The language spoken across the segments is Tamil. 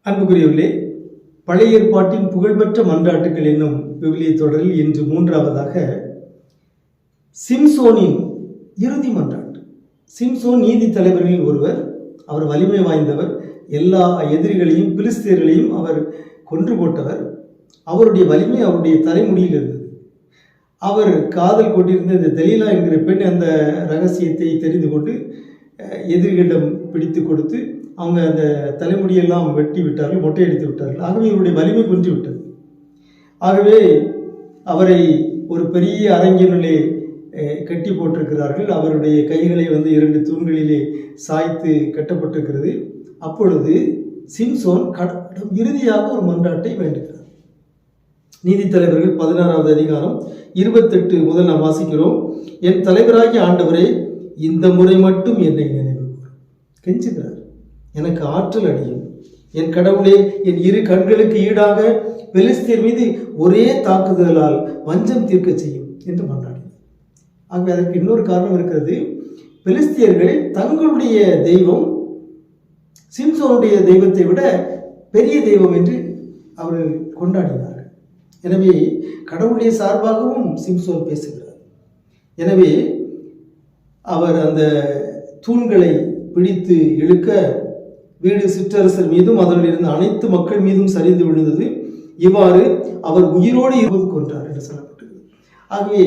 அன்புக்குரியவர்களே, பழைய ஏற்பாட்டின் புகழ்பெற்ற மன்றாட்டுகள் என்னும் விவிலிய தொடரில் இன்று மூன்றாவதாக சிம்சோனின் இறுதி மன்றாட்டு. சிம்சோன் நீதி தலைவர்களில் ஒருவர். அவர் வலிமை வாய்ந்தவர். எல்லா எதிரிகளையும் பிலிஸ்தியர்களையும் அவர் கொன்று போட்டவர். அவருடைய வலிமை அவருடைய தலைமுடியில் இருந்தது. அவர் காதல் கொண்டிருந்த இந்த தெலீலா என்கிற பெண் அந்த ரகசியத்தை தெரிந்து கொண்டு எதிரிகளிடம் பிடித்து கொடுத்து அவங்க அந்த தலைமுடியெல்லாம் வெட்டி விட்டார்கள், மொட்டையடித்து விட்டார்கள். ஆகவே இவருடைய வலிமை குன்றி விட்டது. ஆகவே அவரை ஒரு பெரிய அரங்கினுள்ளே கட்டி போட்டிருக்கிறார்கள். அவருடைய கைகளை இரண்டு தூண்களிலே சாய்த்து கட்டப்பட்டிருக்கிறது. அப்பொழுது சிம்சோன் கடவுளிடம் இறுதியாக ஒரு மன்றாட்டை வேண்டுகிறார். நீதித்தலைவர்கள் 16வது அதிகாரம் 28 முதல் நாம் வாசிக்கிறோம். என் தலைவராகிய ஆண்டவரே, இந்த முறை மட்டும் என்னை நினைவு கூறும். கெஞ்சுகிறார், எனக்கு ஆற்றல் அடியும். என் கடவுளே, என் இரு கண்களுக்கு ஈடாக பெலிஸ்தியர் மீது ஒரே தாக்குதலால் வஞ்சம் தீர்க்க செய்யும் என்று மன்றாடினார். ஆகவே அதற்கு இன்னொரு காரணம் இருக்கிறது. பெலிஸ்தியர்கள் தங்களுடைய தெய்வம் சிம்சோனுடைய தெய்வத்தை விட பெரிய தெய்வம் என்று அவர்கள் கொண்டாடினார்கள். எனவே கடவுளுடைய சார்பாகவும் சிம்சோன் பேசுகிறார். எனவே அவர் அந்த தூண்களை பிடித்து இழுக்க வீடு சிற்றரசர் மீதும் அதனில் இருந்த அனைத்து மக்கள் மீதும் சரிந்து விழுந்தது. இவ்வாறு அவர் உயிரோடு இருப்பது கொன்றார் என்று சொல்லப்பட்டது. ஆகவே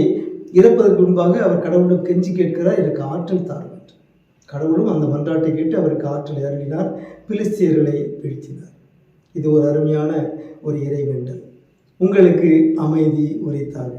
இறப்பதற்கு முன்பாக அவர் கடவுளிடம் கெஞ்சி கேட்கிறார், எனக்கு ஆற்றல் தாருங்கள். கடவுளும் அந்த மன்றாட்டை கேட்டு அவருக்கு ஆற்றலை அருளினார், பிலிஸ்தியர்களை வீழ்த்தினார். இது ஒரு அருமையான ஒரு இறைவேண்டல். உங்களுக்கு அமைதி உரித்தாக.